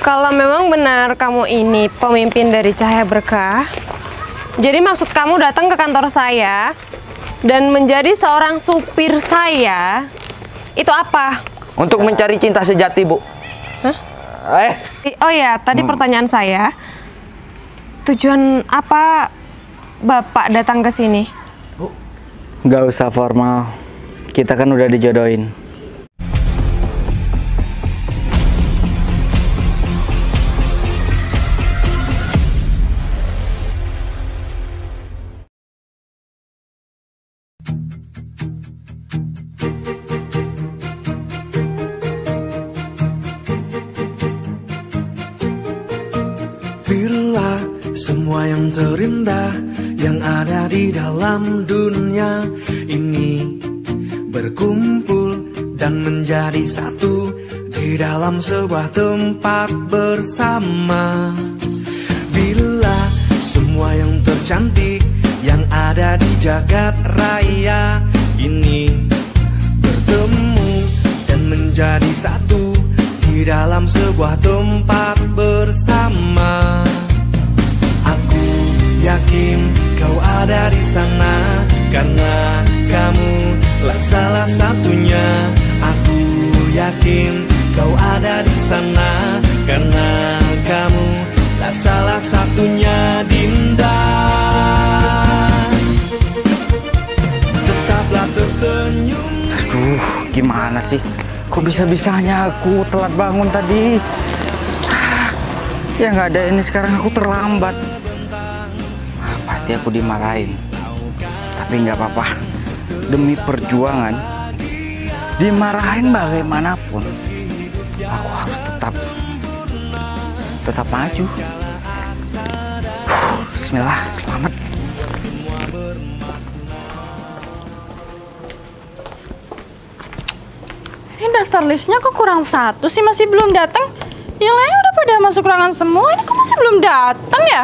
Kalau memang benar kamu ini pemimpin dari Cahaya Berkah, jadi maksud kamu datang ke kantor saya dan menjadi seorang supir saya, itu apa? Untuk mencari cinta sejati, Bu. Hah? Oh ya, tadi pertanyaan saya, tujuan apa Bapak datang ke sini? Nggak usah formal, kita kan udah dijodohin. Bila semua yang terindah yang ada di dalam dunia ini berkumpul dan menjadi satu di dalam sebuah tempat bersama. Bila semua yang tercantik yang ada di jagat raya ini bertemu dan menjadi satu di dalam sebuah tempat bersama. Aku yakin kau ada di sana karena kamu lah salah satunya. Aku yakin kau ada di sana karena kamu lah salah satunya, Dinda. Tetaplah tersenyum. Aduh, gimana sih? Kok bisa-bisanya aku telat bangun tadi? Ya nggak ada ini, sekarang aku terlambat. Pasti aku dimarahin. Tapi nggak apa-apa. Demi perjuangan, dimarahin bagaimanapun, aku harus tetap maju. Bismillah, selamat. Ini daftar listnya kok kurang satu sih, masih belum datang. Yang lain udah pada masuk ruangan semua, ini kok masih belum datang ya?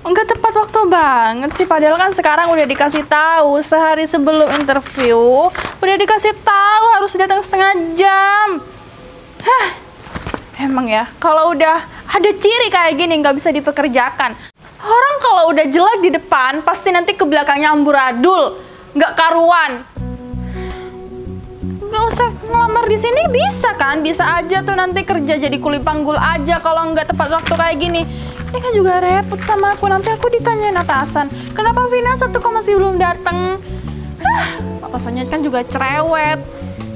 Enggak tepat waktu banget sih, padahal kan sekarang udah dikasih tahu sehari sebelum interview, udah dikasih tahu harus datang setengah jam. Hah, emang ya, kalau udah ada ciri kayak gini nggak bisa dipekerjakan. Orang kalau udah jelek di depan, pasti nanti ke belakangnya amburadul, nggak karuan. Nggak usah ngelamar di sini, bisa kan? Bisa aja tuh nanti kerja jadi kuli panggul aja kalau nggak tepat waktu kayak gini. Ini kan juga repot sama aku, nanti aku ditanyain atasan, kenapa Vinasa tuh kok masih belum datang? Atasannya kan juga cerewet.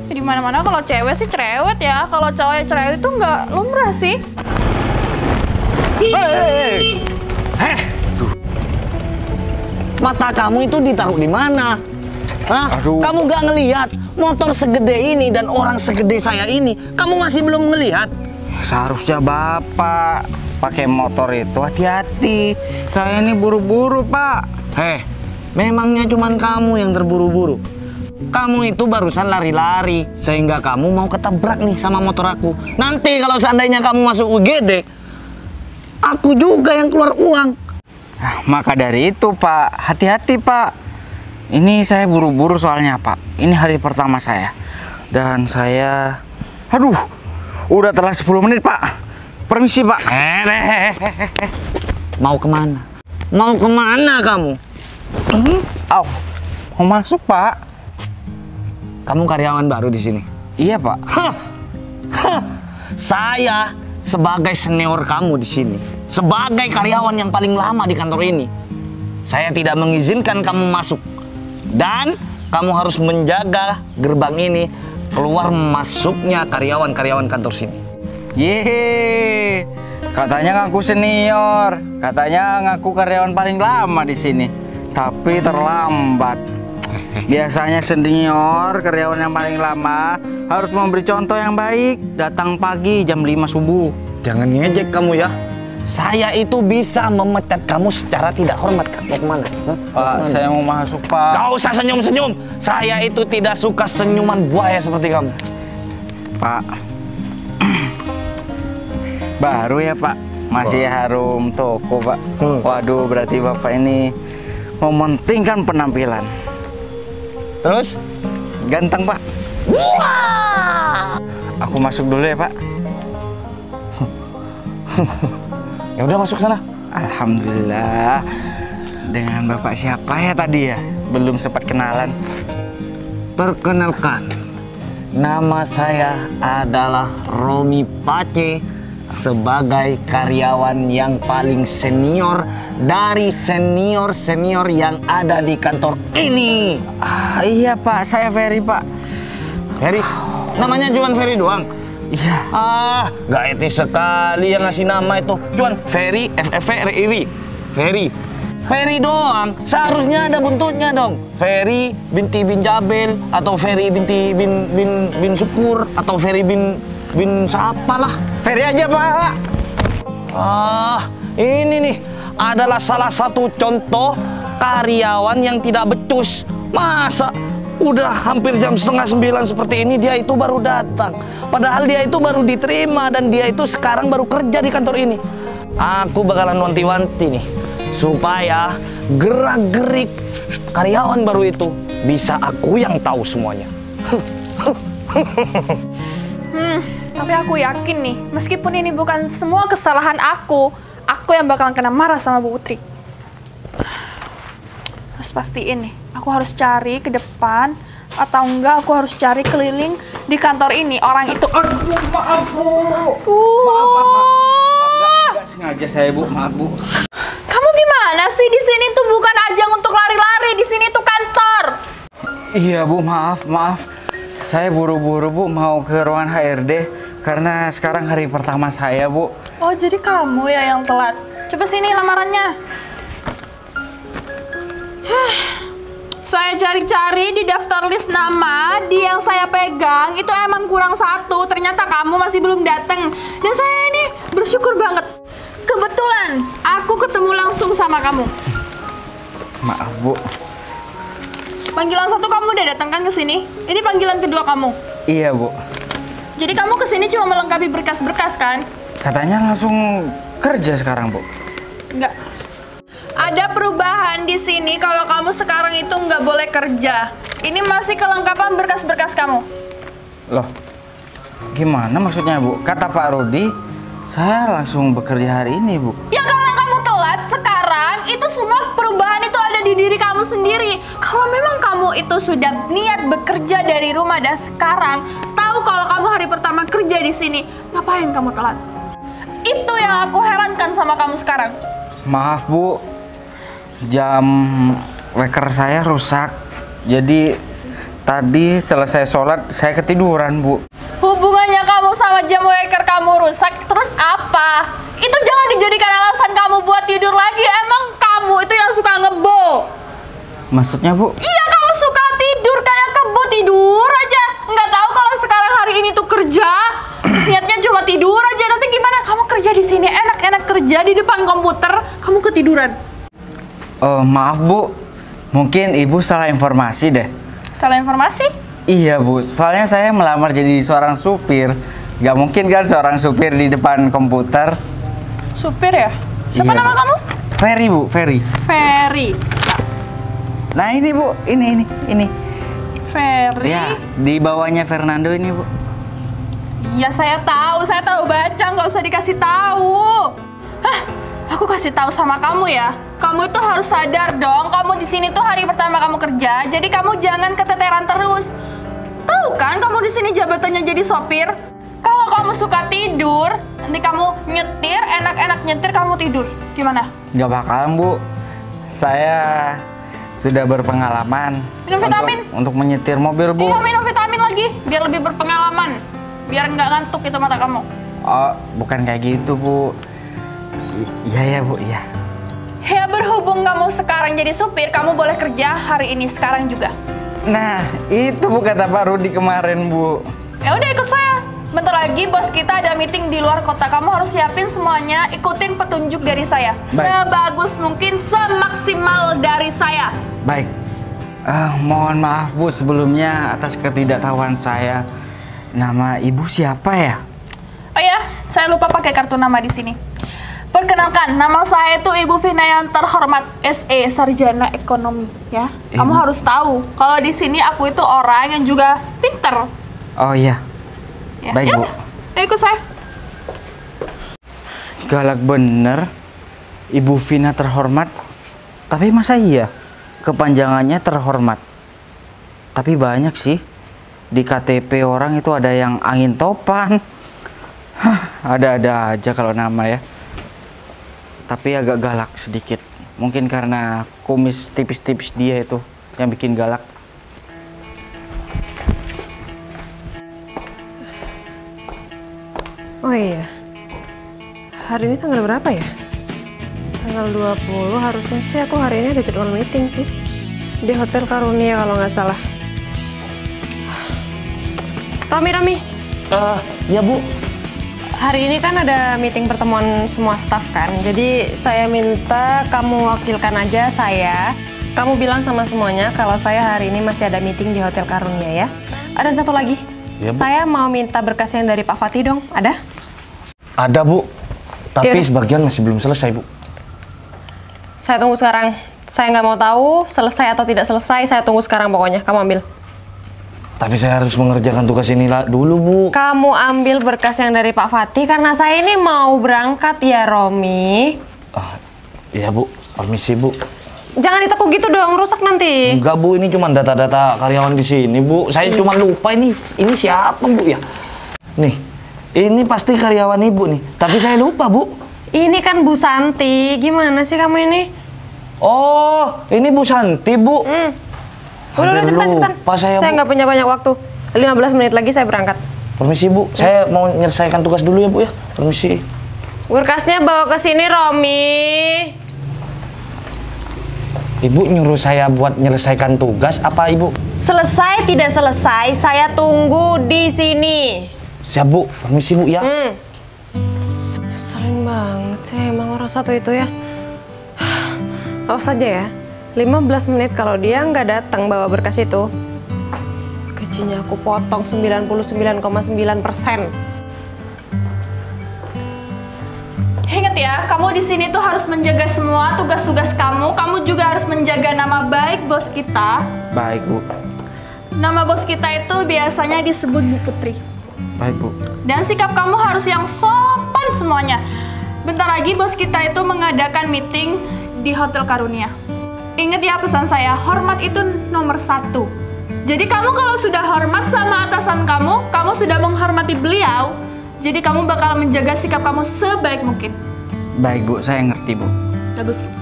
Ya, di mana-mana kalau cewek sih cerewet ya, kalau cowok cerewet itu nggak lumrah sih. Mata kamu itu ditaruh di mana? Hah? Aduh. Kamu nggak ngelihat motor segede ini dan orang segede saya ini? Kamu masih belum ngelihat? Seharusnya Bapak pakai motor itu hati-hati. Saya ini buru-buru, Pak. Memangnya cuman kamu yang terburu-buru? Kamu itu barusan lari-lari sehingga kamu mau ketabrak nih sama motor aku. Nanti kalau seandainya kamu masuk UGD, aku juga yang keluar uang. Maka dari itu, Pak, hati-hati, Pak. Ini saya buru-buru soalnya, Pak. Ini hari pertama saya. Dan saya... Aduh, udah telat 10 menit, Pak. Permisi, Pak. Mau kemana? Mau kemana kamu? Au, mau masuk, Pak. Kamu karyawan baru di sini? Iya, Pak. Saya sebagai senior kamu di sini, sebagai karyawan yang paling lama di kantor ini, saya tidak mengizinkan kamu masuk. Dan kamu harus menjaga gerbang ini keluar masuknya karyawan-karyawan kantor sini. Yeay, katanya ngaku senior, katanya ngaku karyawan paling lama di sini, tapi terlambat. Biasanya senior, karyawan yang paling lama harus memberi contoh yang baik, datang pagi jam 5 subuh. Jangan ngejek kamu ya. Saya itu bisa memecat kamu secara tidak hormat. Mau kemana? Pak, saya mau masuk, Pak. Gak usah senyum-senyum. Saya itu tidak suka senyuman buaya seperti kamu. Pak, baru ya, Pak, masih harum toko, Pak. Waduh, berarti Bapak ini mementingkan penampilan. Terus? Ganteng, Pak. Wah! Aku masuk dulu ya, Pak. Ya udah masuk sana. Alhamdulillah. Dengan Bapak siapa ya tadi ya? Belum sempat kenalan. Perkenalkan, nama saya adalah Romi Pace sebagai karyawan yang paling senior dari senior-senior yang ada di kantor ini. Iya Pak, saya Ferry Pak. Ferry? Namanya Juan Ferry doang? Iya. Gak etis sekali yang ngasih nama itu. Juan Ferry, F-F-R-I-R-I. Ferry. Ferry doang, seharusnya ada buntutnya dong. Ferry binti bin Jabel, atau Ferry binti bin Syukur, atau Ferry bin siapa lah. Ferry aja Pak. Ini nih adalah salah satu contoh karyawan yang tidak becus. Masa udah hampir jam 8:30 seperti ini dia itu baru datang. Padahal dia itu baru diterima dan dia itu sekarang baru kerja di kantor ini. Aku bakalan wanti-wanti nih supaya gerak-gerik karyawan baru itu bisa aku yang tahu semuanya. Tapi aku yakin nih, meskipun ini bukan semua kesalahan aku yang bakalan kena marah sama Bu Putri. Harus pastiin nih, aku harus cari ke depan atau enggak aku harus cari keliling di kantor ini orang itu. Maaf Bu. Maaf. Enggak sengaja saya Bu, maaf Bu. Kamu gimana sih? Di sini tuh bukan ajang untuk lari-lari, di sini tuh kantor. Iya Bu, maaf. Saya buru-buru Bu mau ke ruangan HRD karena sekarang hari pertama saya Bu. Oh, jadi kamu ya yang telat. Coba sini lamarannya. Saya cari-cari di daftar list nama, di yang saya pegang itu emang kurang satu. Ternyata kamu masih belum datang. Dan saya ini bersyukur banget. Kebetulan aku ketemu langsung sama kamu. Maaf Bu. Panggilan satu kamu udah datang kan ke sini? Ini panggilan kedua kamu. Iya Bu. Jadi kamu ke sini cuma melengkapi berkas-berkas kan? Katanya langsung kerja sekarang Bu. Enggak. Ada perubahan di sini kalau kamu sekarang itu nggak boleh kerja. Ini masih kelengkapan berkas-berkas kamu. Loh, gimana maksudnya Bu? Kata Pak Rudi, saya langsung bekerja hari ini Bu. Ya karena kamu telat sekarang, itu semua perubahan itu ada di diri kamu sendiri. Kalau memang kamu itu sudah niat bekerja dari rumah dan sekarang tahu kalau kamu hari pertama kerja di sini, ngapain kamu telat? Itu yang aku herankan sama kamu sekarang. Maaf Bu, jam weker saya rusak. Jadi tadi selesai sholat saya ketiduran Bu. Hubungannya kamu sama jam waker kamu rusak, terus apa? Itu jangan dijadikan alasan kamu buat tidur lagi. Emang kamu itu yang suka ngebo? Maksudnya Bu? Iya, kamu suka tidur kayak kebo, tidur aja. Nggak tahu kalau sekarang hari ini tuh kerja, niatnya cuma tidur aja. Nanti gimana? Kamu kerja di sini enak-enak kerja di depan komputer, kamu ketiduran. Maaf Bu, mungkin Ibu salah informasi deh. Salah informasi? Iya Bu, soalnya saya melamar jadi seorang supir. Gak mungkin kan seorang supir di depan komputer. Supir ya? Siapa Iya, nama Bu. kamu? Ferry Bu, Ferry. Ferry. Nah ini Bu, ini. Ferry. Ya, di bawahnya Fernando ini Bu. Iya, saya tahu baca, nggak usah dikasih tahu. Hah, aku kasih tahu sama kamu ya. Kamu itu harus sadar dong, kamu di sini tuh hari pertama kamu kerja, jadi kamu jangan keteteran terus. Tahu kan kamu di sini jabatannya jadi sopir? Kalau kamu suka tidur, nanti kamu nyetir, enak-enak nyetir kamu tidur. Gimana? Gak bakalan Bu, saya sudah berpengalaman. Minum vitamin? Untuk menyetir mobil Bu. Iya, minum vitamin lagi, biar lebih berpengalaman. Biar nggak ngantuk itu mata kamu. Oh, bukan kayak gitu Bu. Iya ya Bu, iya. Ya berhubung kamu sekarang jadi supir, kamu boleh kerja hari ini sekarang juga. Nah, itu Bu kata Pak Rudi kemarin Bu. Ya udah ikut saya. Bentar lagi bos kita ada meeting di luar kota. Kamu harus siapin semuanya, ikutin petunjuk dari saya. Baik. Sebagus mungkin, semaksimal dari saya. Baik. Mohon maaf Bu sebelumnya atas ketidaktahuan saya. Nama Ibu siapa ya? Oh ya, saya lupa pakai kartu nama di sini. Perkenalkan, nama saya itu Ibu Vina yang terhormat SE, Sarjana Ekonomi, ya. Kamu harus tahu, kalau di sini aku itu orang yang juga pinter. Oh iya. Ya. Baik, Bu. Ikut saya. Galak bener. Ibu Vina terhormat. Tapi masa iya kepanjangannya terhormat? Tapi banyak sih. Di KTP orang itu ada yang angin topan. Ada-ada aja kalau nama ya. Tapi agak galak sedikit. Mungkin karena kumis tipis-tipis dia itu yang bikin galak. Oh iya, hari ini tanggal berapa ya? Tanggal 20, harusnya sih aku hari ini ada jadwal meeting sih. Di Hotel Karunia kalau nggak salah. Rami. Ya Bu. Hari ini kan ada meeting pertemuan semua staff kan. Jadi saya minta kamu wakilkan aja saya. Kamu bilang sama semuanya kalau saya hari ini masih ada meeting di Hotel Karunia ya. Ada satu lagi. Ya, Bu. Saya mau minta berkasnya dari Pak Fatih dong. Ada? Ada Bu. Tapi Yaudah. sebagian masih belum selesai Bu. Saya tunggu sekarang. Saya nggak mau tahu selesai atau tidak selesai. Saya tunggu sekarang pokoknya. Kamu ambil. Tapi saya harus mengerjakan tugas ini dulu Bu. Kamu ambil berkas yang dari Pak Fatih karena saya ini mau berangkat ya Romi. Iya Bu. Permisi Bu. Jangan ditekuk gitu dong, rusak nanti. Enggak Bu, ini cuma data-data karyawan di sini Bu. Saya cuma lupa ini siapa Bu ya? Nih, ini pasti karyawan Ibu nih. Tapi saya lupa Bu. Ini kan Bu Santi. Gimana sih kamu ini? Oh, ini Bu Santi Bu. Udah cepetan. Lupa saya Bu. Nggak punya banyak waktu. 15 menit lagi saya berangkat. Permisi Bu, saya mau menyelesaikan tugas dulu ya Bu ya. Permisi. Berkasnya bawa ke sini Romi. Ibu nyuruh saya buat menyelesaikan tugas apa Ibu? Selesai tidak selesai, saya tunggu di sini. Siap Bu, permisi Bu ya. Sering banget sih emang orang satu itu ya. Awas saja ya. 15 menit kalau dia nggak datang bawa berkas itu, gajinya aku potong 99,9%. Ingat ya, kamu di sini tuh harus menjaga semua tugas-tugas kamu. Kamu juga harus menjaga nama baik bos kita. Baik Bu. Nama bos kita itu biasanya disebut Bu Putri. Baik Bu. Dan sikap kamu harus yang sopan semuanya. Bentar lagi bos kita itu mengadakan meeting di Hotel Karunia. Ingat ya pesan saya, hormat itu nomor 1. Jadi kamu kalau sudah hormat sama atasan kamu, kamu sudah menghormati beliau. Jadi kamu bakal menjaga sikap kamu sebaik mungkin. Baik Bu, saya ngerti Bu. Bagus.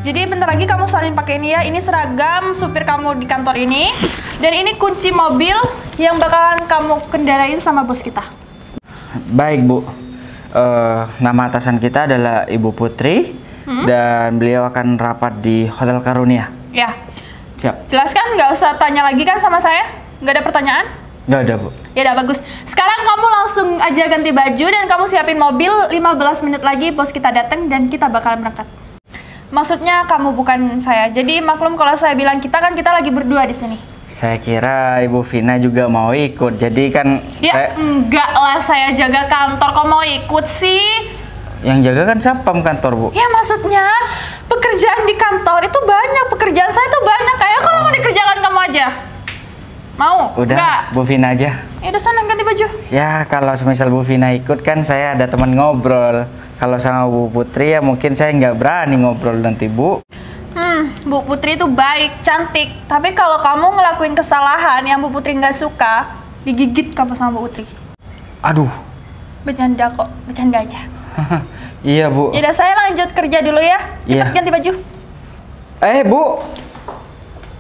Jadi bentar lagi kamu salin pakai ini ya. Ini seragam supir kamu di kantor ini. Dan ini kunci mobil yang bakalan kamu kendarain sama bos kita. Baik Bu. Nama atasan kita adalah Ibu Putri. Dan beliau akan rapat di Hotel Karunia. Ya. Siap. Jelas kan? Nggak usah tanya lagi kan sama saya? Nggak ada pertanyaan? Nggak ada Bu. Ya udah bagus. Sekarang kamu langsung aja ganti baju dan kamu siapin mobil. 15 menit lagi bos kita datang dan kita bakal berangkat. Maksudnya kamu bukan saya. Jadi maklum kalau saya bilang kita kan kita lagi berdua di sini. Saya kira Ibu Vina juga mau ikut. Jadi kan Ya enggak lah, saya jaga kantor. Kok mau ikut sih? yang jaga kan satpam kantor Bu. Ya maksudnya pekerjaan di kantor itu banyak. Pekerjaan saya tuh banyak. Kayak kalau mau dikerjakan kamu aja. Mau? Udah Enggak. Bu Vina aja. Ya udah sana ganti baju. Ya kalau semisal Bu Vina ikut kan saya ada teman ngobrol. Kalau sama Bu Putri ya mungkin saya nggak berani ngobrol nanti Bu. Bu Putri itu baik, cantik. Tapi kalau kamu ngelakuin kesalahan yang Bu Putri nggak suka, digigit kamu sama Bu Putri. Aduh. Bercanda kok, bercanda aja. Iya Bu. Ya udah saya lanjut kerja dulu ya. Cepet Iya. ganti baju. Bu.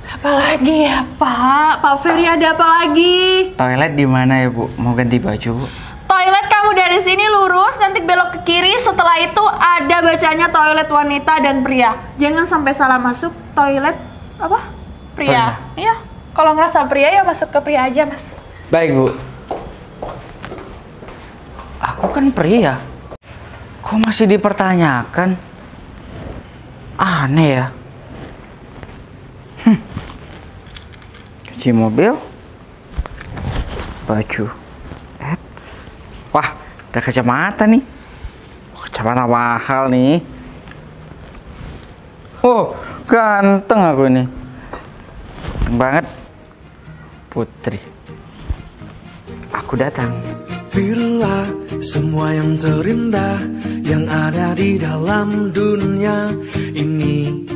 Apalagi ya Pak? Pak Ferry ada apa lagi? Toilet di mana ya Bu? Mau ganti baju Bu? Toilet kamu dari sini lurus, nanti belok ke kiri. Setelah itu ada bacanya toilet wanita dan pria. Jangan sampai salah masuk toilet apa? Pria. Iya. Kalau ngerasa pria ya masuk ke pria aja Mas. Baik Bu. Aku kan pria. Kok masih dipertanyakan? Aneh ya. Cuci mobil. Baju. Wah, ada kacamata nih. Kacamata mahal nih. Oh, ganteng aku ini. Ganteng banget. Putri. Aku datang. Bila semua yang terindah yang ada di dalam dunia ini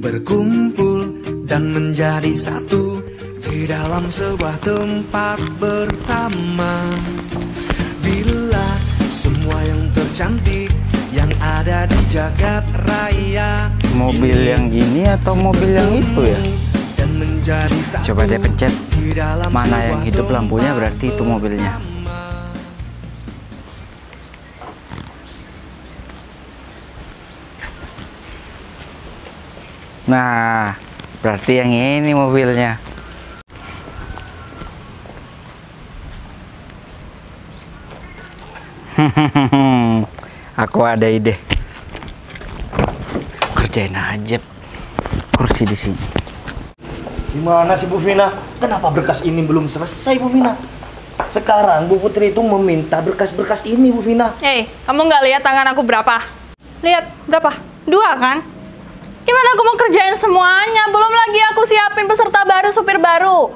berkumpul dan menjadi satu di dalam sebuah tempat bersama. Bila semua yang tercantik yang ada di jagat raya, Mobil yang gini atau mobil yang itu ya? dan menjadi satu Coba deh pencet di dalam mana yang sebuah hidup lampunya, tempat berarti itu mobilnya. Nah, berarti yang ini mobilnya. Aku ada ide. Kerjain aja kursi di sini. Gimana sih Bu Vina? Kenapa berkas ini belum selesai Bu Vina? Sekarang Bu Putri itu meminta berkas-berkas ini Bu Vina. Hei, kamu nggak lihat tangan aku berapa? Lihat, berapa? 2 kan? Gimana aku mau kerjain semuanya? Belum lagi aku siapin peserta baru, supir baru.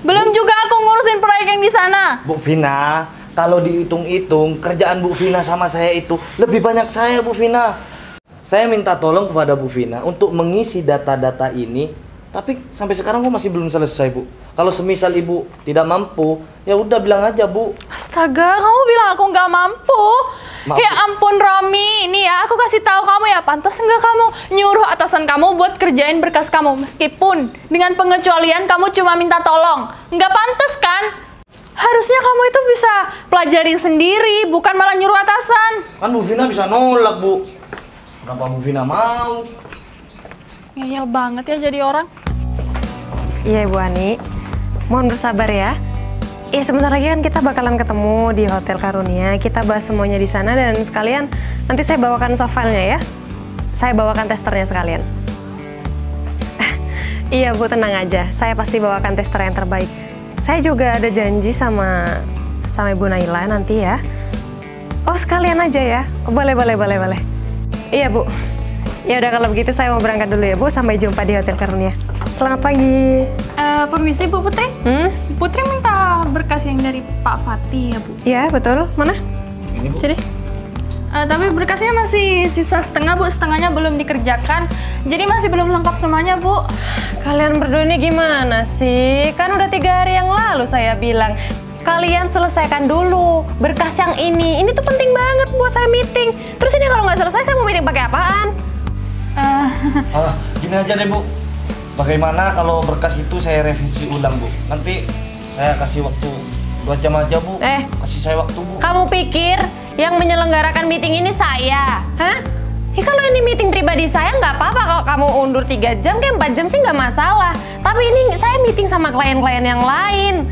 Belum juga aku ngurusin proyek yang di sana. Bu Vina, kalau dihitung-hitung kerjaan Bu Vina sama saya itu lebih banyak saya Bu Vina. Saya minta tolong kepada Bu Vina untuk mengisi data-data ini, tapi sampai sekarang kok masih belum selesai Bu. Kalau semisal Ibu tidak mampu, ya udah bilang aja Bu. Astaga, kamu bilang aku nggak mampu? Maaf, Ya Bu. ampun Romi, ini ya aku kasih tahu kamu ya, pantas nggak kamu nyuruh atasan kamu buat kerjain berkas kamu, meskipun dengan pengecualian kamu cuma minta tolong. Nggak pantas kan? Harusnya kamu itu bisa pelajarin sendiri, bukan malah nyuruh atasan. Kan Bu Vina bisa nolak Bu. Kenapa Bu Vina mau? Ngeyel banget ya jadi orang. Iya Ibu Ani, mohon bersabar ya. Ya sebentar lagi kan kita bakalan ketemu di Hotel Karunia. Kita bahas semuanya di sana dan sekalian nanti saya bawakan soft file-nya ya. Saya bawakan testernya sekalian. Iya Bu, tenang aja. Saya pasti bawakan tester yang terbaik. Saya juga ada janji sama Ibu Naila nanti ya. Oh sekalian aja ya. Boleh. Iya Bu. Ya udah kalau begitu saya mau berangkat dulu ya Bu. Sampai jumpa di Hotel Karunia. Selamat pagi. Permisi Bu Putri. Putri minta berkas yang dari Pak Fatih ya Bu. Iya betul. Mana? Ini Bu. Jadi, tapi berkasnya masih sisa setengah Bu, setengahnya belum dikerjakan. Jadi masih belum lengkap semuanya Bu. Kalian berdua ini gimana sih? Kan udah 3 hari yang lalu saya bilang kalian selesaikan dulu berkas yang ini. Ini tuh penting banget buat saya meeting. Terus ini kalau nggak selesai saya mau meeting pakai apaan? Gini aja deh Bu. Bagaimana kalau berkas itu saya revisi ulang Bu? Nanti saya kasih waktu 2 jam aja Bu. Kasih saya waktu Bu. Kamu pikir yang menyelenggarakan meeting ini saya? Hah? Kalau ini meeting pribadi saya nggak apa-apa kalau kamu undur 3 jam, kayak 4 jam sih nggak masalah. Tapi ini saya meeting sama klien-klien yang lain.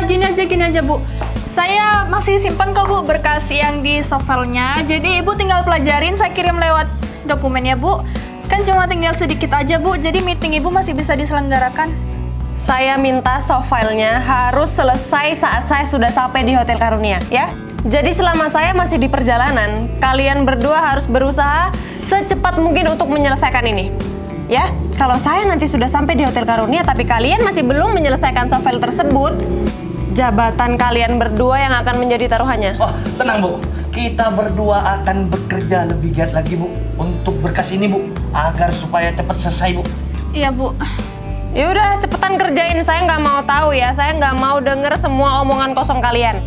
Gini aja Bu. Saya masih simpan kok Bu berkas yang di soft file-nya. Jadi Ibu tinggal pelajarin, saya kirim lewat dokumennya Bu. Kan cuma tinggal sedikit aja Bu, jadi meeting Ibu masih bisa diselenggarakan. Saya minta soft file-nya harus selesai saat saya sudah sampai di Hotel Karunia, ya. Jadi selama saya masih di perjalanan, kalian berdua harus berusaha secepat mungkin untuk menyelesaikan ini. Ya, kalau saya nanti sudah sampai di Hotel Karunia tapi kalian masih belum menyelesaikan soft file tersebut, jabatan kalian berdua yang akan menjadi taruhannya. Oh, tenang Bu. Kita berdua akan bekerja lebih giat lagi Bu untuk berkas ini Bu, agar supaya cepat selesai Bu. Iya Bu. Ya udah, cepetan kerjain. Saya nggak mau tahu ya. Saya nggak mau denger semua omongan kosong kalian.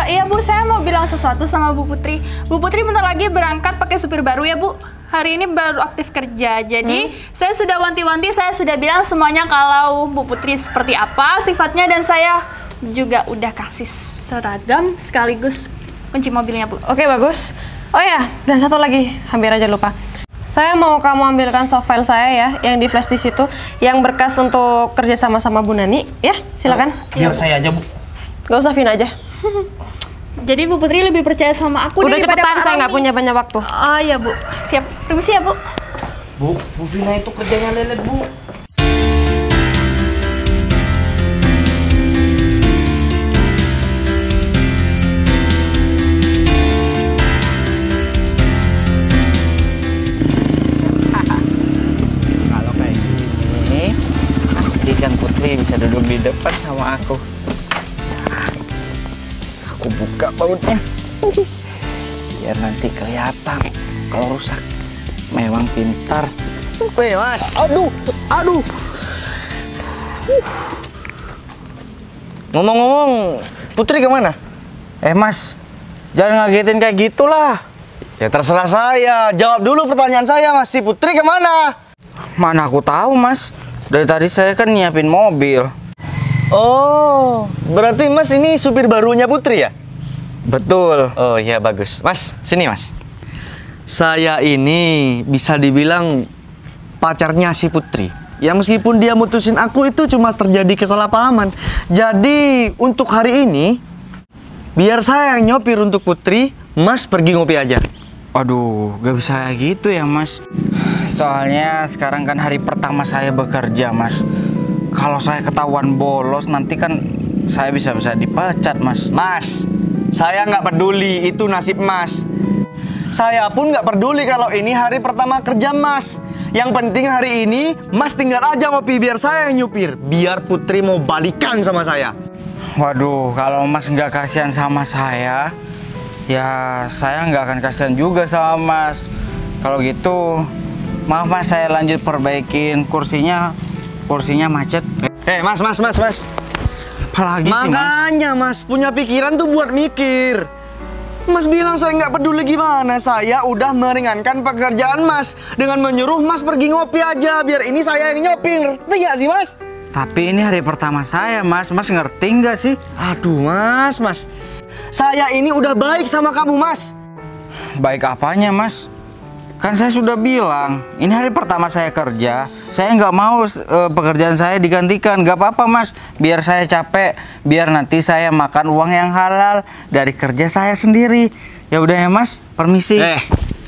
Iya Bu, saya mau bilang sesuatu sama Bu Putri. Bu Putri bentar lagi berangkat pakai supir baru ya Bu. Hari ini baru aktif kerja, jadi saya sudah wanti-wanti, saya sudah bilang semuanya kalau Bu Putri seperti apa sifatnya, dan saya juga udah kasih seragam sekaligus kunci mobilnya Bu. Oke, bagus. Oh ya, dan satu lagi, hampir aja lupa. Saya mau kamu ambilkan soft file saya ya, yang di flash di situ, yang berkas untuk kerja sama Bu Nani, ya, silakan. Biar saya aja Bu. Gak usah Vina aja. Jadi Bu Putri lebih percaya sama aku Udah daripada cepetan, Pak saya nggak Romi. punya banyak waktu. Oh iya Bu, siap. Permisi ya Bu. Bu Vina itu kerjanya lelet Bu. Kalau kayak gini, pasti kan Putri bisa duduk di depan sama aku. Aku buka bautnya. Biar nanti kelihatan kalau rusak. Memang pintar. Weh mas, aduh. Ngomong-ngomong, Putri kemana? Mas, jangan ngagetin kayak gitulah. Ya terserah saya, jawab dulu pertanyaan saya mas, si Putri kemana? Mana aku tahu, Mas. Dari tadi saya kan nyiapin mobil. Oh, berarti mas ini supir barunya Putri ya? Betul. Oh iya bagus, mas sini mas. Saya ini bisa dibilang pacarnya si Putri. Ya meskipun dia mutusin aku itu cuma terjadi kesalahpahaman. Jadi untuk hari ini biar saya yang nyopir untuk Putri, mas pergi ngopi aja. Aduh, gak bisa kayak gitu ya, Mas. Soalnya sekarang kan hari pertama saya bekerja, Mas. Kalau saya ketahuan bolos, nanti kan saya bisa dipecat, Mas. Mas, saya nggak peduli, itu nasib mas. Saya pun nggak peduli kalau ini hari pertama kerja mas. Yang penting hari ini mas tinggal aja ngopi biar saya yang nyupir. Biar Putri mau balikan sama saya. Waduh, kalau Mas nggak kasihan sama saya, ya saya nggak akan kasihan juga sama Mas. Kalau gitu, maaf Mas, saya lanjut perbaikin kursinya macet. Mas. Apalagi sih, Mas? Makanya mas punya pikiran tuh buat mikir. Mas bilang saya nggak peduli gimana. Saya udah meringankan pekerjaan mas dengan menyuruh mas pergi ngopi aja. Biar ini saya yang nyopir. Ngerti nggak sih mas? Tapi ini hari pertama saya, Mas. Mas ngerti nggak sih? Aduh mas. Saya ini udah baik sama kamu mas. Baik apanya, Mas? Kan saya sudah bilang, ini hari pertama saya kerja. Saya nggak mau pekerjaan saya digantikan. Nggak apa-apa, Mas. Biar saya capek, biar nanti saya makan uang yang halal dari kerja saya sendiri. Ya udah ya, Mas. Permisi.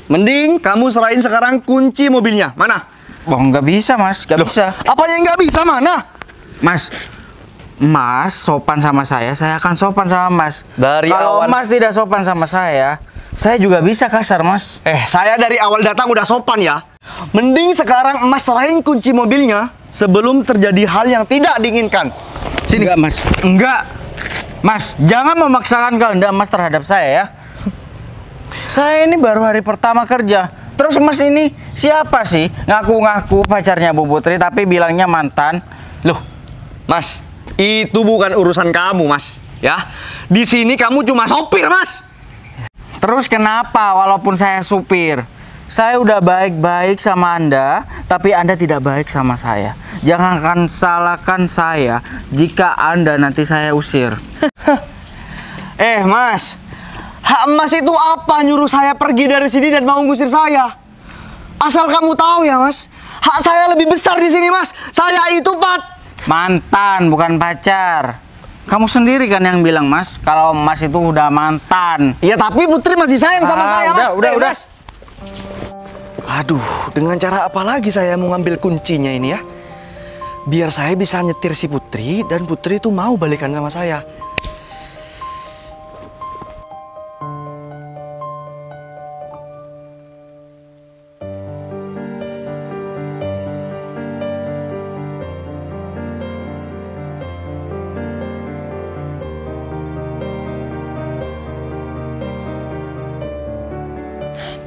Mending kamu serahin sekarang kunci mobilnya. Mana? Oh, nggak bisa, Mas. Nggak bisa. Apanya yang nggak bisa? Mana? Mas sopan sama saya akan sopan sama Mas. Kalau Mas tidak sopan sama saya juga bisa kasar, Mas. Saya dari awal datang udah sopan ya. Mending sekarang Mas serahin kunci mobilnya sebelum terjadi hal yang tidak diinginkan. Sini. Enggak, Mas. Enggak. Mas, jangan memaksakan kehendak Mas terhadap saya ya. Saya ini baru hari pertama kerja. Terus Mas ini siapa sih? Ngaku-ngaku pacarnya Bu Putri tapi bilangnya mantan. Loh, Mas, itu bukan urusan kamu, Mas. Ya, di sini kamu cuma sopir, Mas. Terus kenapa walaupun saya supir? Saya udah baik-baik sama Anda, tapi Anda tidak baik sama saya. Jangan akan salahkan saya jika Anda nanti saya usir. Mas, hak Mas itu apa nyuruh saya pergi dari sini dan mau ngusir saya? Asal kamu tahu ya, Mas, hak saya lebih besar di sini, Mas. Saya itu mantan, bukan pacar. Kamu sendiri kan yang bilang, Mas, kalau Mas itu udah mantan. Iya, tapi Putri masih sayang sama saya, Mas. Udah. Mas. Aduh, dengan cara apa lagi saya mau ngambil kuncinya ini ya? Biar saya bisa nyetir si Putri dan Putri itu mau balikan sama saya.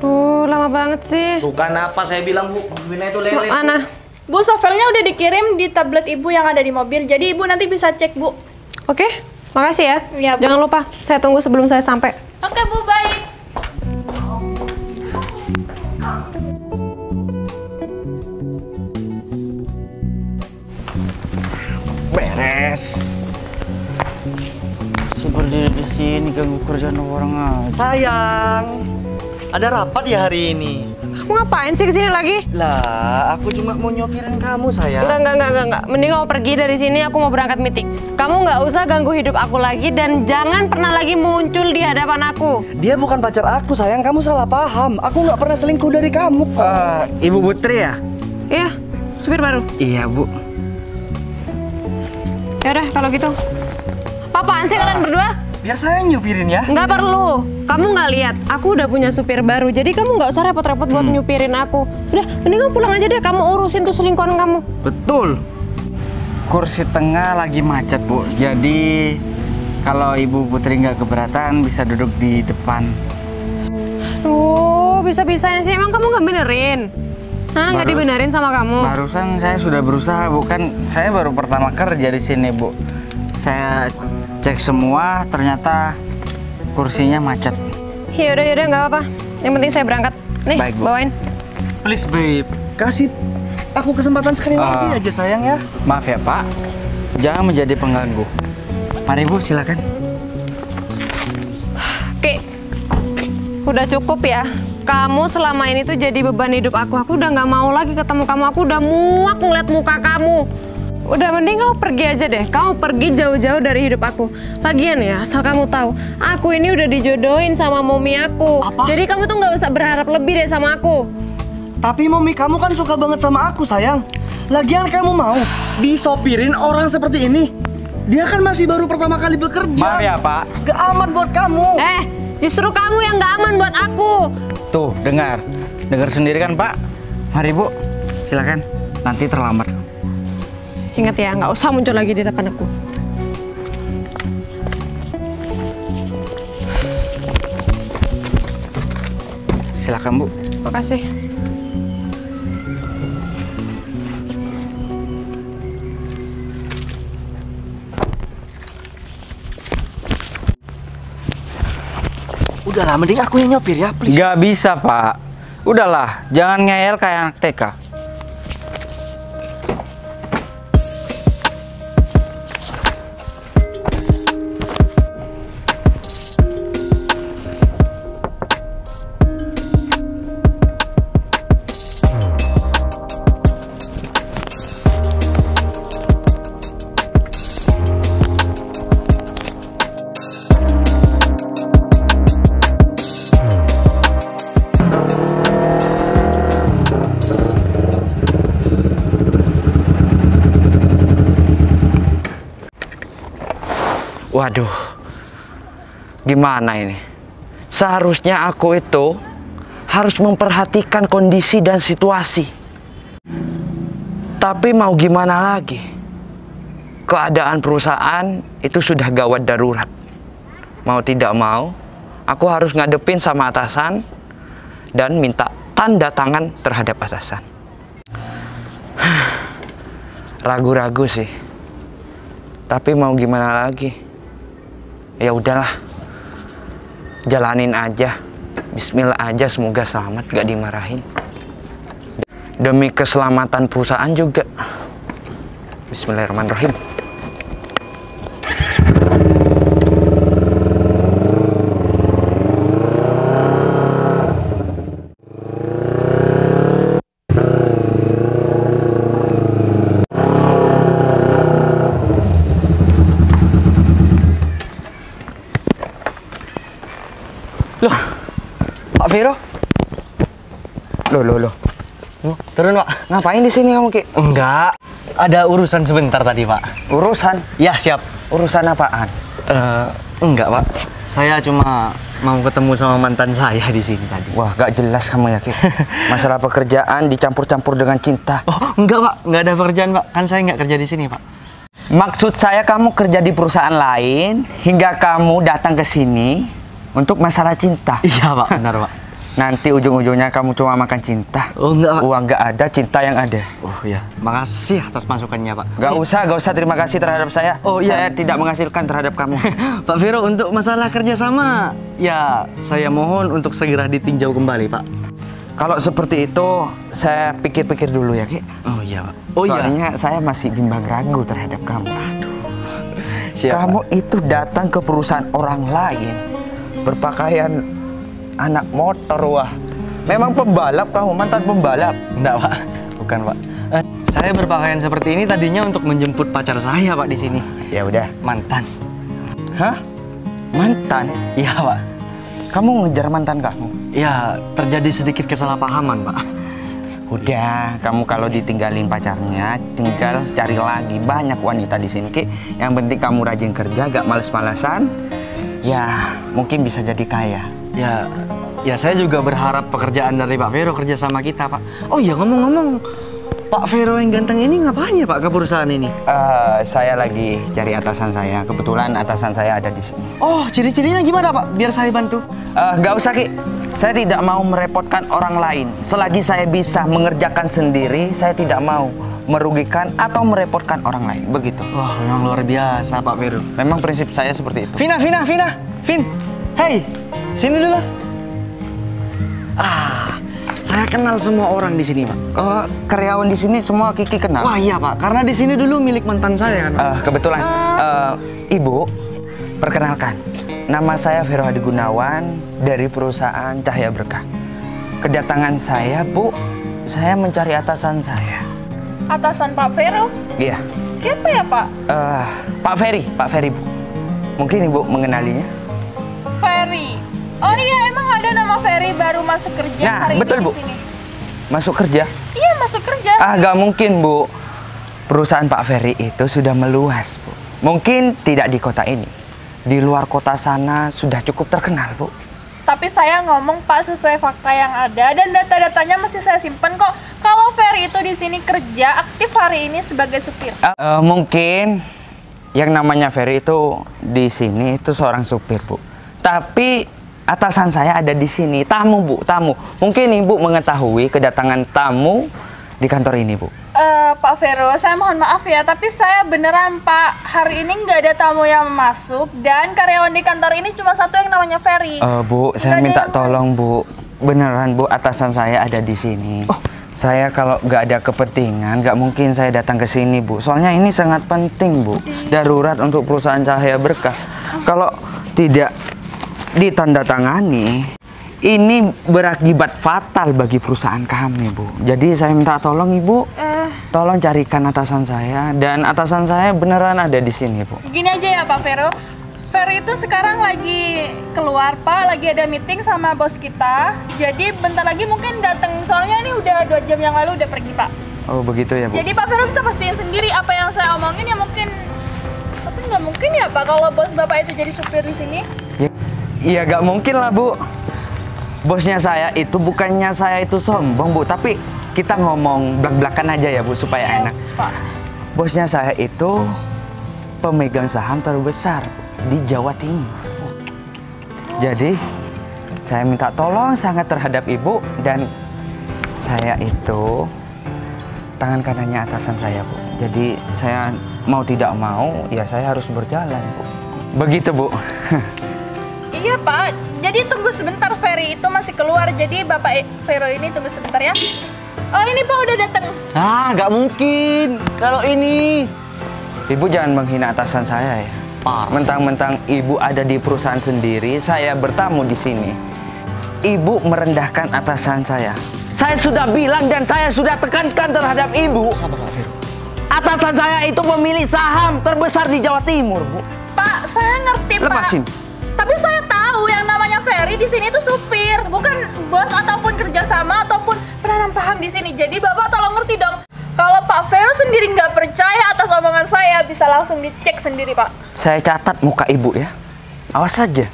Duh, lama banget sih. Bukan apa saya bilang, Bu. Bina itu lele. Mana? Bu, sovelnya udah dikirim di tablet ibu yang ada di mobil. Jadi ibu nanti bisa cek, Bu. Oke, makasih ya. Iya, Bu. Jangan lupa, saya tunggu sebelum saya sampai. Oke, Bu, baik. Beres. Seperti di sini ganggu kerjaan orang aja. Sayang, ada rapat ya hari ini? Kamu ngapain sih kesini lagi? Lah, aku cuma mau nyopirin kamu, sayang. Enggak. Mending kamu pergi dari sini, aku mau berangkat meeting. Kamu nggak usah ganggu hidup aku lagi dan jangan pernah lagi muncul di hadapan aku. Dia bukan pacar aku, sayang. Kamu salah paham. Aku nggak pernah selingkuh dari kamu kok. Ibu Putri ya? Iya, supir baru. Iya, Bu. Yaudah, kalau gitu. Apaan sih kalian berdua? Biar saya yang nyupirin ya. Nggak perlu. Kamu nggak lihat, aku udah punya supir baru. Jadi kamu nggak usah repot-repot buat nyupirin aku. Udah, mending kamu pulang aja deh. Kamu urusin tuh selingkuhan kamu. Betul. Kursi tengah lagi macet, Bu. Jadi Kalau Ibu Putri nggak keberatan bisa duduk di depan. Duh, bisa-bisanya sih. Emang kamu nggak benerin? Hah, nggak dibenerin sama kamu? Barusan saya sudah berusaha, bukan saya baru pertama kerja di sini, Bu. Saya cek semua, ternyata kursinya macet. Yaudah, nggak apa-apa. Yang penting saya berangkat. Nih, Baik, Bu. bawain. Please babe, kasih aku kesempatan sekali lagi aja sayang ya. Maaf ya Pak, jangan menjadi pengganggu. Mari Bu, silakan. Ki, udah cukup ya. Kamu selama ini tuh jadi beban hidup aku. Aku udah nggak mau lagi ketemu kamu. Aku udah muak ngeliat muka kamu. Udah mending kamu pergi aja deh. Kamu pergi jauh-jauh dari hidup aku. Lagian ya, asal kamu tahu, aku ini udah dijodohin sama mommy aku. Apa? Jadi kamu tuh nggak usah berharap lebih deh sama aku. Tapi mami kamu kan suka banget sama aku sayang. Lagian kamu mau disopirin orang seperti ini? Dia kan masih baru pertama kali bekerja. Maaf ya Pak. Gak aman buat kamu. Justru kamu yang nggak aman buat aku. Tuh, dengar sendiri kan Pak. Mari Bu, silakan. Nanti terlambat. Ingat ya, nggak usah muncul lagi di depan aku. Silakan Bu. Makasih. Udahlah, mending aku yang nyopir ya, please. Gak bisa Pak. Udahlah, jangan ngeyel kayak anak TK. Waduh, gimana ini? Seharusnya aku itu harus memperhatikan kondisi dan situasi. Tapi mau gimana lagi? Keadaan perusahaan itu sudah gawat darurat. Mau tidak mau, aku harus ngadepin sama atasan dan minta tanda tangan terhadap atasan. Ragu-ragu sih. Tapi mau gimana lagi? Ya udahlah, jalanin aja, bismillah aja, semoga selamat, gak dimarahin. Demi keselamatan perusahaan juga. Bismillahirrahmanirrahim. Loh, Pak Vero? Loh. Turun, Pak. Ngapain di sini kamu, Ki? Enggak, ada urusan sebentar tadi, Pak. Urusan? Ya, siap. Urusan apaan? Enggak, Pak. Saya cuma mau ketemu sama mantan saya di sini tadi. Wah, gak jelas kamu ya, Ki. Masalah pekerjaan dicampur-campur dengan cinta. Oh, enggak, Pak. Enggak ada pekerjaan, Pak. Kan saya nggak kerja di sini, Pak. Maksud saya kamu kerja di perusahaan lain hingga kamu datang ke sini untuk masalah cinta. Iya, Pak. Benar, Pak. Nanti ujung-ujungnya kamu cuma makan cinta. Oh, enggak, Pak. Uang nggak ada, cinta yang ada. Oh, ya. Makasih atas masukannya, Pak. Gak usah terima kasih terhadap saya. Oh, iya. Saya tidak menghasilkan terhadap kamu. Pak Vero, untuk masalah kerjasama, ya saya mohon untuk segera ditinjau kembali, Pak. Kalau seperti itu, saya pikir-pikir dulu ya, Ki. Oh, iya, Pak. Oh, Soalnya saya masih bimbang ragu terhadap kamu. Siap, Kamu itu datang ke perusahaan orang lain berpakaian anak motor, wah. Memang pembalap kamu, mantan pembalap. Enggak, Pak. Bukan, Pak. Saya berpakaian seperti ini tadinya untuk menjemput pacar saya, Pak, di sini. Ya udah. Mantan. Hah? Mantan? Iya, Pak. Kamu ngejar mantan kamu? Ya, terjadi sedikit kesalahpahaman, Pak. Udah, kamu kalau ditinggalin pacarnya, tinggal cari lagi. Banyak wanita di sini, Ki. Yang penting kamu rajin kerja, gak males-malesan. Ya, mungkin bisa jadi kaya. Ya saya juga berharap pekerjaan dari Pak Vero kerja sama kita, Pak. Oh iya, ngomong-ngomong, Pak Vero yang ganteng ini ngapain ya Pak ke perusahaan ini? Saya lagi cari atasan saya. Kebetulan atasan saya ada di sini. Oh, ciri-cirinya gimana Pak? Biar saya bantu. Nggak usah Ki. Saya tidak mau merepotkan orang lain. Selagi saya bisa mengerjakan sendiri, saya tidak mau merugikan atau merepotkan orang lain. Begitu. Wah, memang luar biasa Pak Vero. Memang prinsip saya seperti itu. Vina. Vin. Hey, sini dulu. Saya kenal semua orang di sini, Pak. Karyawan di sini semua Kiki kenal. Wah, iya, Pak. Karena di sini dulu milik mantan saya kan. Kebetulan. Ibu, perkenalkan. Nama saya Vero Hadi Gunawan dari perusahaan Cahaya Berkah. Kedatangan saya, Bu, saya mencari atasan saya. Atasan Pak Vero? Iya. Siapa ya, Pak? Pak Ferry, Bu. Mungkin Ibu mengenalinya. Ferry. Oh iya, emang ada nama Ferry baru masuk kerja hari betul, ini Bu. di sini. Masuk kerja? Iya, masuk kerja. Nggak mungkin, Bu. Perusahaan Pak Ferry itu sudah meluas, Bu. Mungkin tidak di kota ini. Di luar kota sana sudah cukup terkenal, Bu. Tapi saya ngomong Pak sesuai fakta yang ada dan data-datanya masih saya simpan kok. Kalau Ferry itu di sini kerja aktif hari ini sebagai supir. Mungkin yang namanya Ferry itu di sini itu seorang supir, Bu. Tapi atasan saya ada di sini, tamu, Bu, tamu. Mungkin Ibu mengetahui kedatangan tamu di kantor ini, Bu. Pak Vero, saya mohon maaf ya, tapi saya beneran Pak, hari ini nggak ada tamu yang masuk dan karyawan di kantor ini cuma satu yang namanya Ferry. Bu, saya minta tolong, Bu. Beneran, Bu, atasan saya ada di sini. Saya kalau nggak ada kepentingan, nggak mungkin saya datang ke sini, Bu. Soalnya ini sangat penting, Bu. Darurat untuk perusahaan Cahaya Berkah. Kalau tidak ditandatangani, ini berakibat fatal bagi perusahaan kami, Bu. Jadi saya minta tolong, Ibu. Tolong carikan atasan saya, dan atasan saya beneran ada di sini, Bu. Gini aja ya Pak Vero. Ferry itu sekarang lagi keluar Pak, lagi ada meeting sama bos kita. Jadi bentar lagi mungkin datang. Soalnya ini udah 2 jam yang lalu udah pergi Pak. Oh begitu ya, Bu. Jadi Pak Vero bisa pastiin sendiri apa yang saya omongin ya mungkin. Tapi nggak mungkin ya Pak kalau bos Bapak itu jadi supir di sini. Iya nggak mungkin lah, Bu. Bosnya saya itu bukannya saya itu sombong, Bu, tapi kita ngomong belak-belakan aja ya, Bu, supaya enak. Pak. Bosnya saya itu pemegang saham terbesar di Jawa Timur. Jadi saya minta tolong sangat terhadap Ibu, dan saya itu tangan kanannya atasan saya, Bu. Jadi saya mau tidak mau ya saya harus berjalan, Bu. Begitu, Bu. Iya Pak, jadi tunggu sebentar, Ferry itu masih keluar. Jadi Bapak Vero ini tunggu sebentar ya. Oh ini Pak udah datang. Nggak mungkin. Kalau ini. Ibu jangan menghina atasan saya ya. Mentang-mentang Ibu ada di perusahaan sendiri, saya bertamu di sini. Ibu merendahkan atasan saya. Saya sudah bilang dan saya sudah tekankan terhadap Ibu. Sabar, Pak Vero. Atasan saya itu pemilik saham terbesar di Jawa Timur, Bu. Pak, saya ngerti Pak. Lepasin. Tapi saya tahu yang namanya Ferry di sini itu supir, bukan bos ataupun kerjasama ataupun penanam saham di sini. Jadi Bapak tolong ngerti dong. Kalau Pak Vero sendiri nggak percaya atas omongan saya, bisa langsung dicek sendiri Pak. Saya catat muka Ibu ya. Awas saja.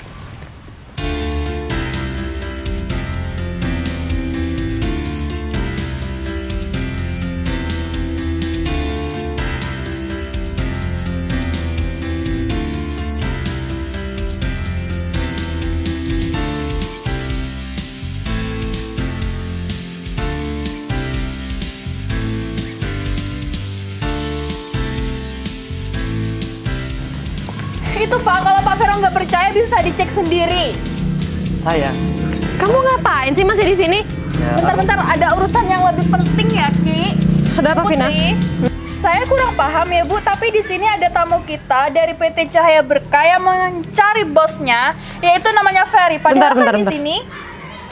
Itu Pak, kalau Pak Vero nggak percaya bisa dicek sendiri. Sayang. Kamu ngapain sih masih di sini? Bentar-bentar, ada urusan yang lebih penting ya, Ki. Ada apa, Vina? Putri, saya kurang paham ya, Bu, tapi di sini ada tamu kita dari PT Cahaya Berkah yang mencari bosnya, yaitu namanya Ferry. Padahal Bentar. di sini,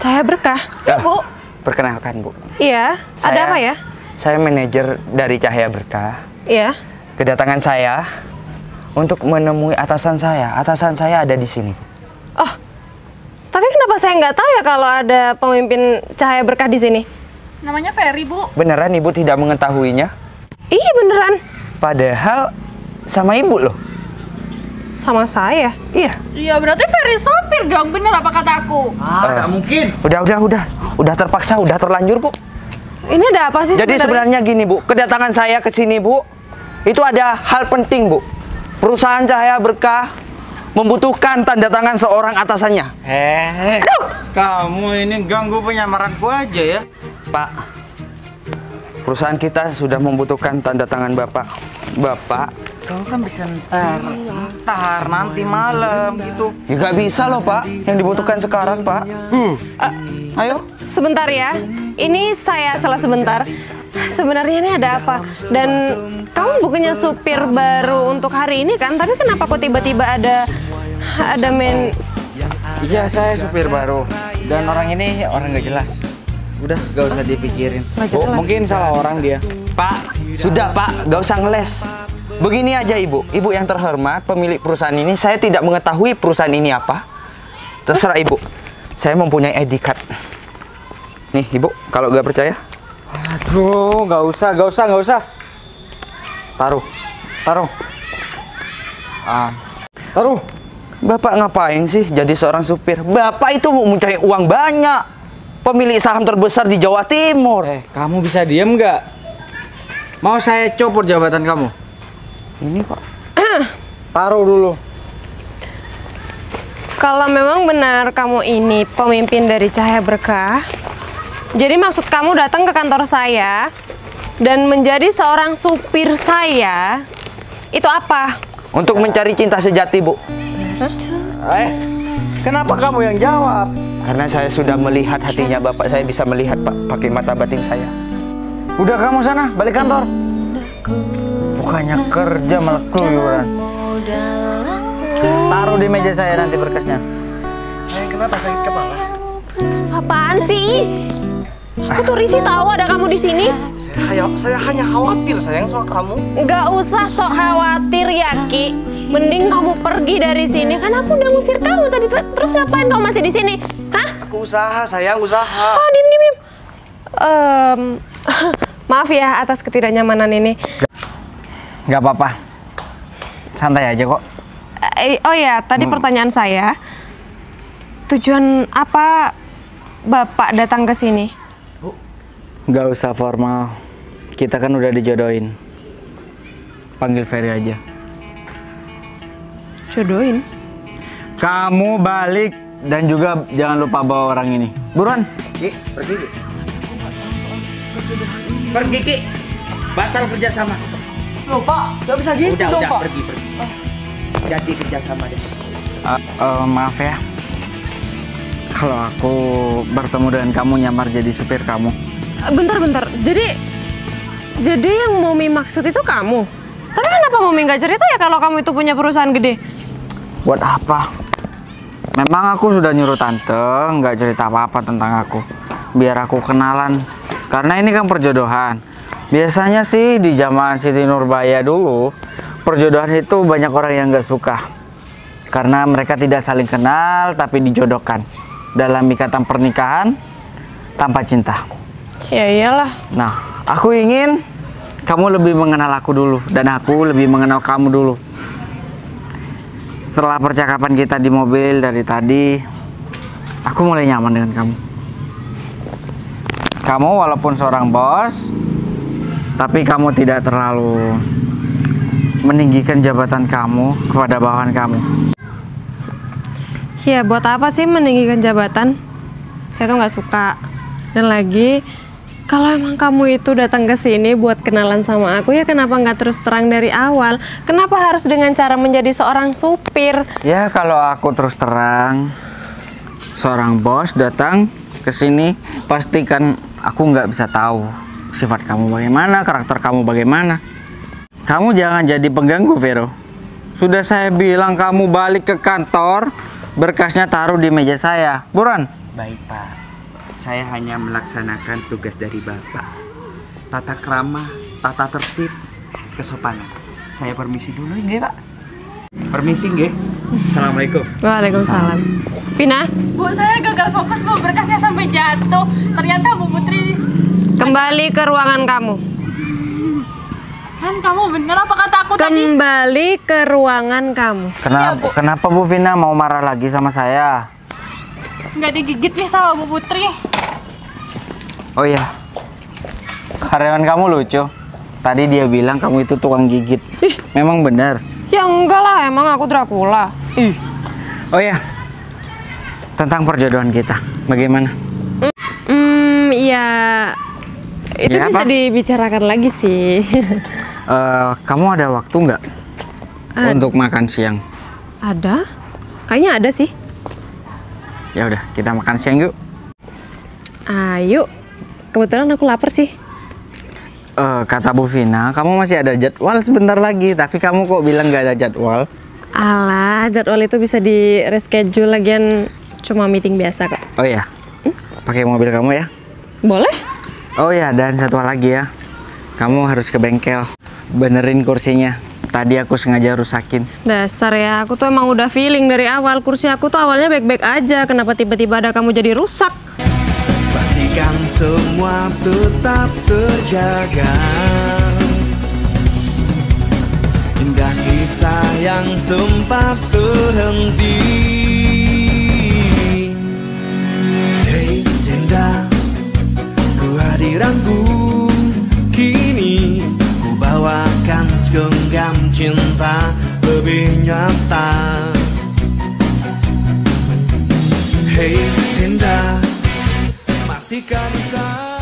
Cahaya Berkah. ya, Bu. Perkenalkan, Bu. Iya, ada apa ya? Saya manajer dari Cahaya Berkah. Iya. Kedatangan saya untuk menemui atasan saya. Atasan saya ada di sini. Oh, tapi kenapa saya nggak tahu ya kalau ada pemimpin Cahaya Berkah di sini? Namanya Ferry, Bu. Beneran Ibu tidak mengetahuinya? Iya beneran. Padahal sama Ibu loh. Sama saya. Iya. Iya, berarti Ferry sopir dong, bener apa kataku? Nggak mungkin. Udah terpaksa, udah terlanjur, Bu. Ini ada apa sih Jadi sebenarnya gini Bu, kedatangan saya ke sini Bu, itu ada hal penting Bu. Perusahaan Cahaya Berkah membutuhkan tanda tangan seorang atasannya. Kamu ini ganggu penyamaranku aja ya. Pak, perusahaan kita sudah membutuhkan tanda tangan Bapak. Bapak, Kau kan bisa ntar nanti malam gitu. ya nggak bisa loh Pak, yang dibutuhkan sekarang Pak. Ayo. Sebentar ya. Ini saya salah sebentar. Sebenarnya ini ada apa? Dan kamu bukannya supir baru untuk hari ini kan? Tapi kenapa kok tiba-tiba ada Iya, saya supir baru. Dan orang ini orang nggak jelas. Udah, gak usah dipikirin. Bu, Mungkin salah orang dia. Pak, sudah Pak, nggak usah ngeles. Begini aja Ibu yang terhormat, pemilik perusahaan ini, saya tidak mengetahui perusahaan ini apa. Terserah Ibu, saya mempunyai ID card. Nih Ibu, kalau nggak percaya. Aduh, nggak usah. Taruh. Taruh. Bapak ngapain sih jadi seorang supir? Bapak itu mau mencari uang banyak. Pemilik saham terbesar di Jawa Timur. Kamu bisa diem nggak? Mau saya copot jabatan kamu? Ini Pak. Taruh dulu. Kalau memang benar kamu ini pemimpin dari Cahaya Berkah, jadi maksud kamu datang ke kantor saya dan menjadi seorang supir saya, itu apa? Untuk mencari cinta sejati Bu. Kenapa kamu yang jawab? Karena saya sudah melihat hatinya Bapak, saya bisa melihat Pak pakai mata batin saya. Udah kamu sana, balik kantor. Bukannya kerja malah keluyuran. Taruh di meja saya nanti berkasnya. Sayang, kenapa sakit kepala? Apaan sih? Aku tuh risih tahu ada kamu di sini. Saya hanya khawatir sayang soal kamu. Nggak usah sok khawatir ya Ki. Mending kamu pergi dari sini. Kan aku udah ngusir kamu tadi. Terus ngapain kamu masih di sini? Hah? Aku usaha sayang, usaha. Oh, diem. Maaf ya atas ketidaknyamanan ini. Nggak apa-apa. Santai aja kok. Oh ya, tadi pertanyaan saya. Tujuan apa Bapak datang ke sini? Nggak usah formal. Kita kan udah dijodohin. Panggil Ferry aja. Jodohin? Kamu balik dan juga jangan lupa bawa orang ini. Buruan. Ki, pergi Ki. Pergi Ki. Batal kerjasama. Loh Pak, nggak bisa gitu dong Pak. Pergi. Jadi kerjasama deh. Maaf ya. Kalau aku bertemu dengan kamu nyamar jadi supir kamu. Bentar. Jadi yang Momi maksud itu kamu? Tapi kenapa Momi nggak cerita ya kalau kamu itu punya perusahaan gede? Buat apa? Memang aku sudah nyuruh tante nggak cerita apa-apa tentang aku. Biar aku kenalan. Karena ini kan perjodohan. Biasanya sih di zaman Siti Nurbaya dulu, perjodohan itu banyak orang yang nggak suka. Karena mereka tidak saling kenal tapi dijodohkan dalam ikatan pernikahan tanpa cinta. Ya iyalah. Nah, aku ingin kamu lebih mengenal aku dulu dan aku lebih mengenal kamu dulu. Setelah percakapan kita di mobil dari tadi, aku mulai nyaman dengan kamu. Kamu walaupun seorang bos, tapi kamu tidak terlalu meninggikan jabatan kamu kepada bawahan kamu. Ya buat apa sih meninggikan jabatan? Saya tuh nggak suka. Dan lagi, kalau emang kamu itu datang ke sini buat kenalan sama aku, ya kenapa nggak terus terang dari awal? Kenapa harus dengan cara menjadi seorang supir? Ya kalau aku terus terang, seorang bos datang ke sini, pastikan aku nggak bisa tahu sifat kamu bagaimana, karakter kamu bagaimana. Kamu jangan jadi pengganggu, Vero. Sudah saya bilang kamu balik ke kantor, berkasnya taruh di meja saya. Buruan. Baik Pak. Saya hanya melaksanakan tugas dari Bapak. Tata krama, tata tertib, kesopanan. Saya permisi dulu nggih, Pak. Permisi nggih. Assalamualaikum. Waalaikumsalam. Pina, Bu, saya gagal fokus, Bu. Berkasnya sampai jatuh. Ternyata Bu Putri... kembali ke ruangan kamu. Kan kamu bener apa kata aku tadi? Kembali ke ruangan kamu. Kenapa Bu Vina mau marah lagi sama saya? Nggak digigit nih sama Bu Putri. Oh iya, karyawan kamu lucu. Tadi dia bilang kamu itu tukang gigit. Ih. Memang benar? Ya enggak lah, emang aku Dracula. Ih. Oh ya, tentang perjodohan kita, bagaimana? Ya itu Ya, bisa apa? dibicarakan lagi sih. Kamu ada waktu nggak untuk makan siang? Ada? Kayaknya ada sih. Ya udah, kita makan siang yuk. Ayo. Kebetulan aku lapar sih. Kata Bu Vina, kamu masih ada jadwal sebentar lagi, tapi kamu kok bilang nggak ada jadwal? Alah, jadwal itu bisa di reschedule, lagian cuma meeting biasa kok. Oh ya, pakai mobil kamu ya? Boleh? Oh ya, dan satu hal lagi ya, kamu harus ke bengkel, benerin kursinya. Tadi aku sengaja rusakin. Dasar ya, aku tuh emang udah feeling dari awal kursi aku tuh awalnya baik-baik aja. Kenapa tiba-tiba ada kamu jadi rusak? Pastikan semua tetap terjaga. Indah kisah yang sempat terhenti. Hei Dinda, kehadiranku kini ku bawakan segenggam cinta lebih nyata. Hei Dinda, masihkah bisa